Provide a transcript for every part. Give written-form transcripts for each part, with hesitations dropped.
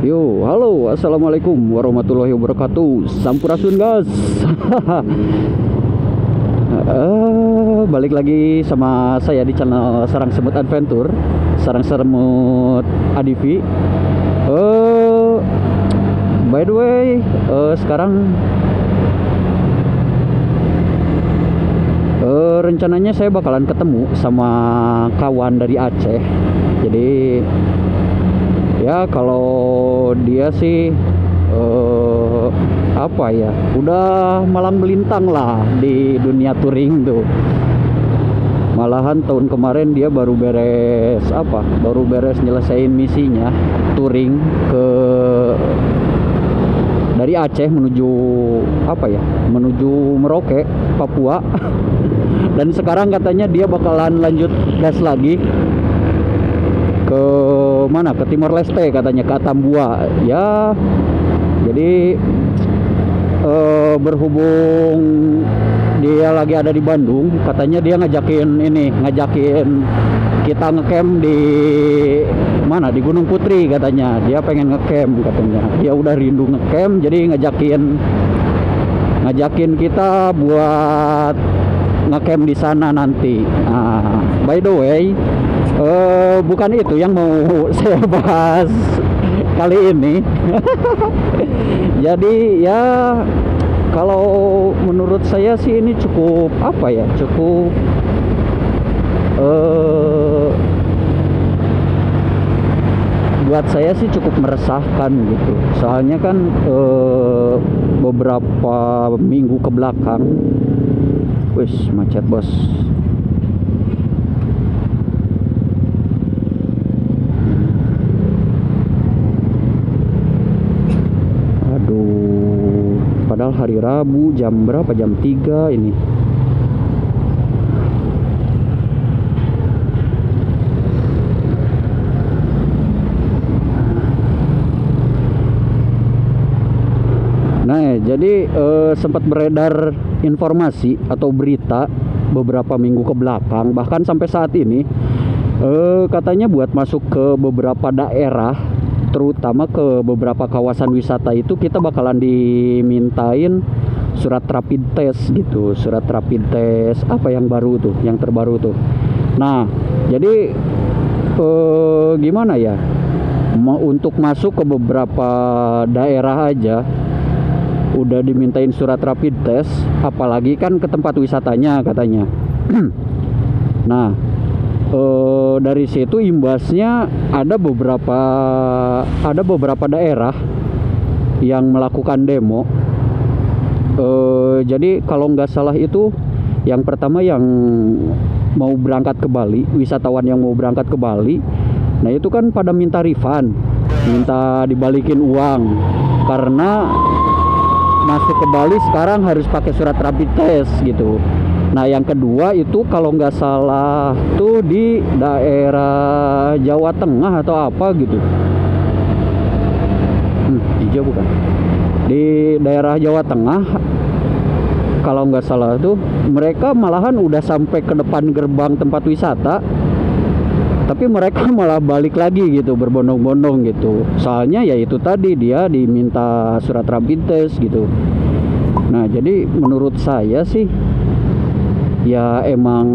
Yo, halo, assalamualaikum warahmatullahi wabarakatuh. Sampurasun guys. Balik lagi sama saya di channel Sarang Semut Adventure, Sarang Semut ADV. By the way, sekarang rencananya saya bakalan ketemu sama kawan dari Aceh. Jadi ya kalau dia sih apa ya, udah malang melintang lah di dunia touring tuh. Malahan tahun kemarin dia baru beres nyelesain misinya touring dari Aceh menuju menuju Merauke, Papua. Dan sekarang katanya dia bakalan lanjut gas lagi ke mana, ke Timor Leste katanya, ke Atambua ya. Jadi berhubung dia lagi ada di Bandung, katanya dia ngajakin kita ngecamp di mana, di Gunung Putri katanya. Dia pengen ngecamp katanya, dia udah rindu ngecamp, jadi ngajakin kita buat ngecamp di sana nanti. Nah, by the way, bukan itu yang mau saya bahas kali ini. Jadi ya, kalau menurut saya sih ini cukup buat saya sih cukup meresahkan gitu. Soalnya kan beberapa minggu ke belakang, wis macet bos. Aduh, padahal hari Rabu, jam berapa? Jam 3 ini. Nah, jadi sempat beredar informasi atau berita beberapa minggu ke belakang, bahkan sampai saat ini, katanya buat masuk ke beberapa daerah, terutama ke beberapa kawasan wisata itu, kita bakalan dimintain surat rapid test gitu. Surat rapid test apa yang baru tuh, yang terbaru tuh. Nah, jadi gimana ya, untuk masuk ke beberapa daerah aja udah dimintain surat rapid test, apalagi kan ke tempat wisatanya katanya. Nah, dari situ imbasnya ada beberapa daerah yang melakukan demo. Jadi kalau nggak salah itu yang pertama yang mau berangkat ke Bali, wisatawan yang mau berangkat ke Bali, nah itu kan pada minta refund, minta dibalikin uang karena masuk ke Bali sekarang harus pakai surat rapid test gitu. Nah, yang kedua itu kalau nggak salah tuh di daerah Jawa Tengah atau apa gitu. Hijau bukan? Di daerah Jawa Tengah kalau nggak salah tuh mereka malahan udah sampai ke depan gerbang tempat wisata, tapi mereka malah balik lagi gitu, berbondong-bondong gitu. Soalnya ya itu tadi, dia diminta surat rapid test gitu. Nah, jadi menurut saya sih ya emang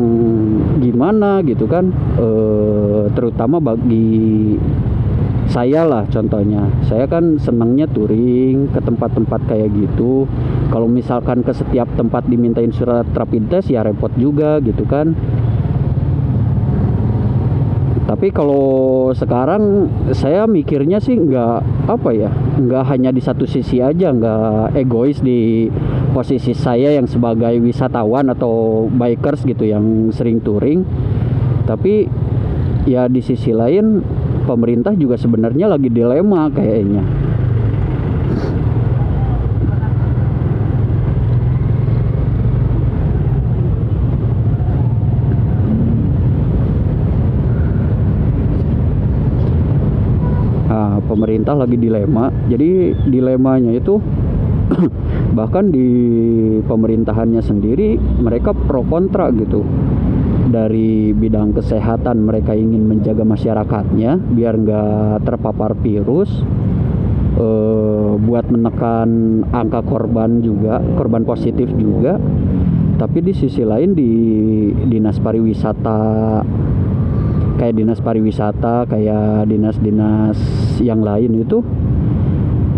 gimana gitu kan, terutama bagi saya lah contohnya. Saya kan senangnya touring ke tempat-tempat kayak gitu. Kalau misalkan ke setiap tempat dimintain surat rapid test ya repot juga gitu kan. Tapi kalau sekarang saya mikirnya sih nggak hanya di satu sisi aja, nggak egois di posisi saya yang sebagai wisatawan atau bikers gitu yang sering touring. Tapi ya di sisi lain pemerintah juga sebenarnya lagi dilema kayaknya. Pemerintah lagi dilema. Jadi dilemanya itu bahkan di pemerintahannya sendiri mereka pro kontra gitu. Dari bidang kesehatan mereka ingin menjaga masyarakatnya biar nggak terpapar virus, buat menekan angka korban positif juga. Tapi di sisi lain di dinas pariwisata kayak dinas-dinas yang lain itu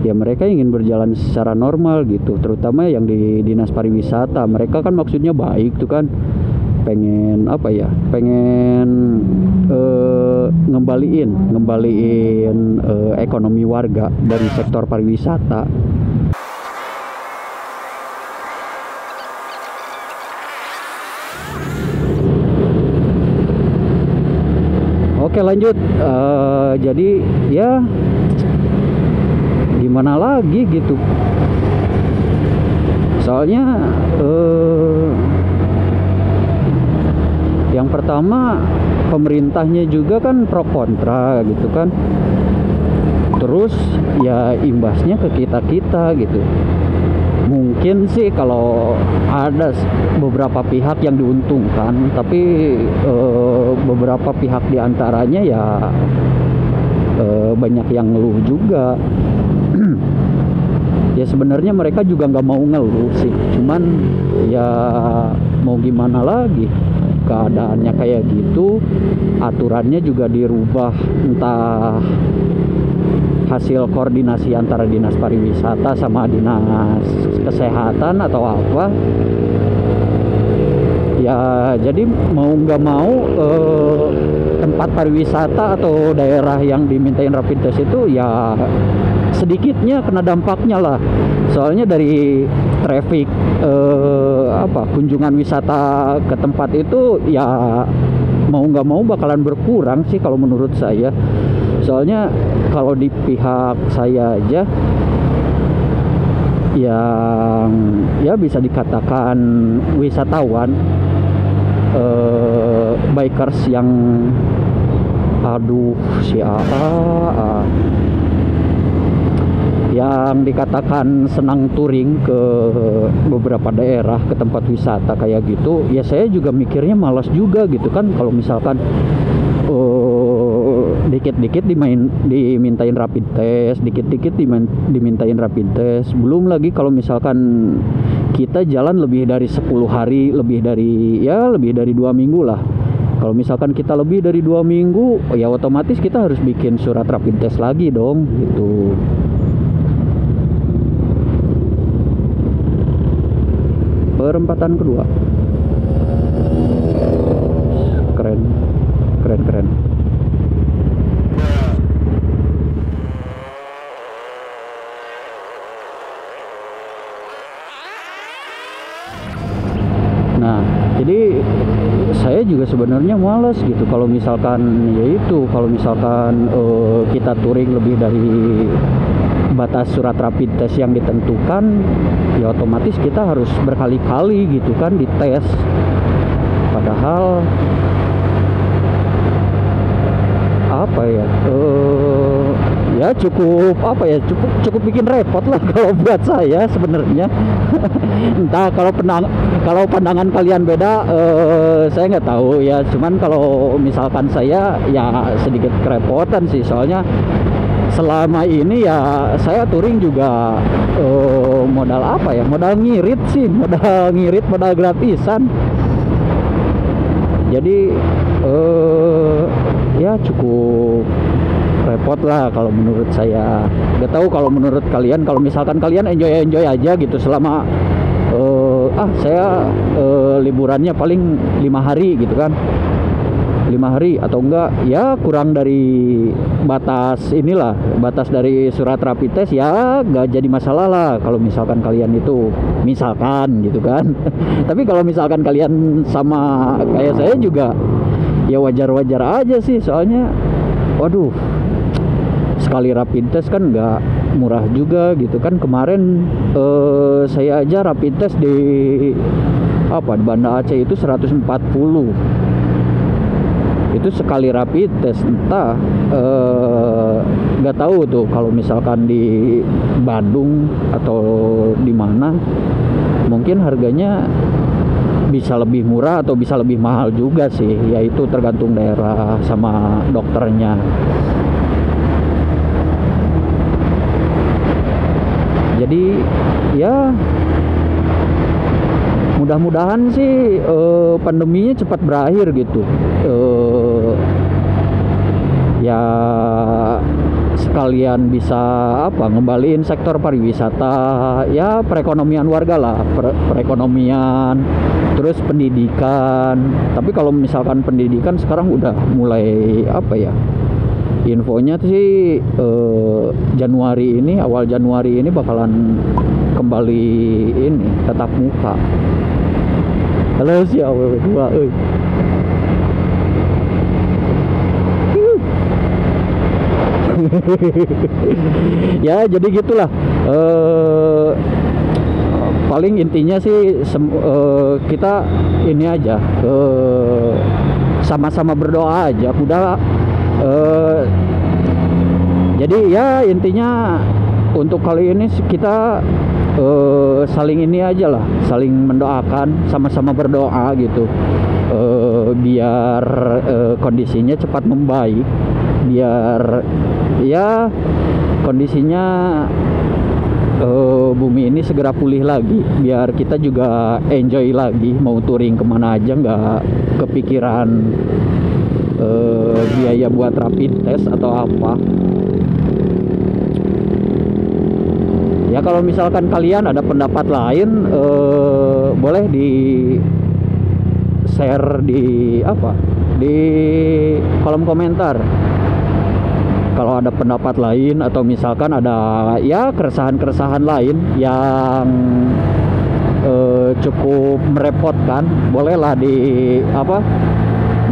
ya mereka ingin berjalan secara normal gitu, terutama yang di dinas pariwisata. Mereka kan maksudnya baik tuh kan, pengen ngembaliin ekonomi warga dari sektor pariwisata. Oke, lanjut. Jadi ya gimana lagi gitu, soalnya yang pertama pemerintahnya juga kan pro kontra gitu kan, terus ya imbasnya ke kita gitu. Mungkin sih kalau ada beberapa pihak yang diuntungkan, tapi beberapa pihak diantaranya ya banyak yang ngeluh juga. Ya sebenarnya mereka juga nggak mau ngeluh sih, cuman ya mau gimana lagi, keadaannya kayak gitu, aturannya juga dirubah, entah hasil koordinasi antara dinas pariwisata sama dinas kesehatan atau apa ya. Jadi mau nggak mau tempat pariwisata atau daerah yang dimintain rapid test itu ya sedikitnya kena dampaknya lah. Soalnya dari traffic kunjungan wisata ke tempat itu ya mau nggak mau bakalan berkurang sih kalau menurut saya. Soalnya kalau di pihak saya aja yang ya bisa dikatakan wisatawan, bikers yang yang dikatakan senang touring ke beberapa daerah, ke tempat wisata kayak gitu, ya saya juga mikirnya malas juga gitu kan, kalau misalkan dikit-dikit dimintain rapid test, dikit-dikit dimintain rapid test. Belum lagi kalau misalkan kita jalan lebih dari 10 hari, lebih dari 2 minggu lah. Kalau misalkan kita lebih dari 2 minggu, ya otomatis kita harus bikin surat rapid test lagi dong gitu. Perempatan kedua. Keren. Nah, jadi saya juga sebenarnya malas gitu kalau misalkan kita touring lebih dari batas surat rapid test yang ditentukan, ya otomatis kita harus berkali-kali gitu kan dites. Padahal cukup bikin repot lah kalau buat saya sebenarnya. Entah kalau pandangan kalian beda, saya nggak tahu ya. Cuman kalau misalkan saya ya sedikit kerepotan sih, soalnya selama ini ya saya touring juga modal ngirit, modal gratisan. Jadi ya cukup repot lah kalau menurut saya. Gak tahu kalau menurut kalian, kalau misalkan kalian enjoy aja gitu selama saya liburannya paling 5 hari gitu kan, 5 hari atau enggak ya kurang dari batas dari surat rapid test, ya gak jadi masalah lah kalau misalkan kalian itu gitu kan. Tapi kalau misalkan kalian sama kayak saya juga ya wajar-wajar aja sih, soalnya waduh, sekali rapid test kan nggak murah juga gitu kan. Kemarin saya aja rapid test di Banda Aceh itu 140. Itu sekali rapid test. Entah nggak tahu tuh kalau misalkan di Bandung atau di mana mungkin harganya bisa lebih murah atau bisa lebih mahal juga sih, yaitu tergantung daerah sama dokternya. Jadi ya mudah-mudahan sih pandeminya cepat berakhir gitu. Ya sekalian bisa ngembaliin sektor pariwisata, ya perekonomian warga lah, perekonomian, terus pendidikan. Tapi kalau misalkan pendidikan sekarang udah mulai infonya sih Januari ini, awal Januari ini bakalan kembali ini tatap muka. Halo si awewe dua euy. Ya jadi gitulah, paling intinya sih kita ini aja, sama-sama berdoa aja udah. Jadi ya intinya untuk kali ini kita saling ini aja lah, saling mendoakan, sama-sama berdoa gitu, biar kondisinya cepat membaik, biar ya kondisinya bumi ini segera pulih lagi, biar kita juga enjoy lagi, mau touring kemana aja nggak kepikiran biaya buat rapid test atau apa. Ya kalau misalkan kalian ada pendapat lain, boleh di share di kolom komentar. Kalau ada pendapat lain atau misalkan ada ya keresahan-keresahan lain yang cukup merepotkan, bolehlah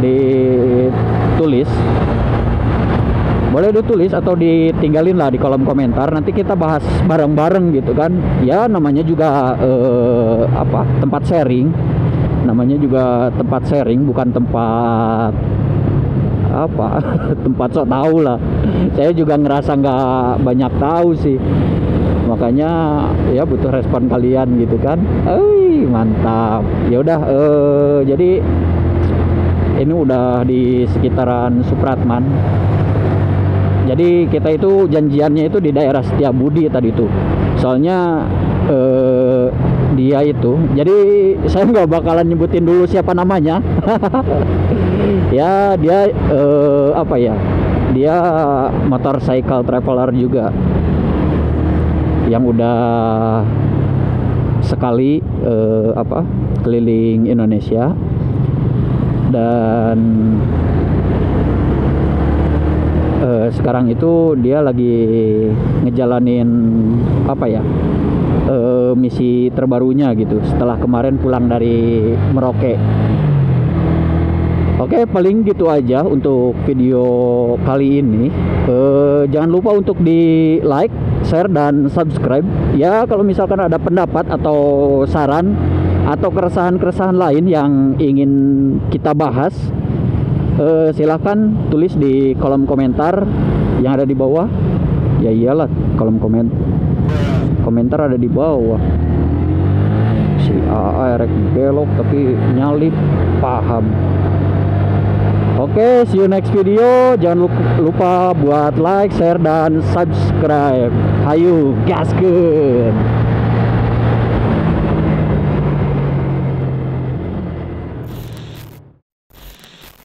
ditulis. Boleh ditulis atau ditinggalin lah di kolom komentar, nanti kita bahas bareng-bareng gitu kan. Ya namanya juga tempat sharing, namanya juga tempat sharing, bukan tempat tempat sok tahu lah. Saya juga ngerasa nggak banyak tahu sih, makanya ya butuh respon kalian gitu kan. Mantap. Ya udah, jadi ini udah di sekitaran Supratman. Jadi kita itu janjiannya itu di daerah Setiabudi tadi tuh. Soalnya dia itu, jadi saya nggak bakalan nyebutin dulu siapa namanya. Ya dia dia motorcycle traveler juga, yang udah sekali keliling Indonesia, dan sekarang itu dia lagi ngejalanin misi terbarunya gitu, setelah kemarin pulang dari Merauke. Oke, paling gitu aja untuk video kali ini. Jangan lupa untuk di like, share, dan subscribe. Ya kalau misalkan ada pendapat atau saran atau keresahan-keresahan lain yang ingin kita bahas, silahkan tulis di kolom komentar yang ada di bawah. Ya iyalah, kolom komentar ada di bawah. Si AA rek belok tapi nyalip, paham. Oke, see you next video. Jangan lupa buat like, share, dan subscribe. Hayu gaskeun.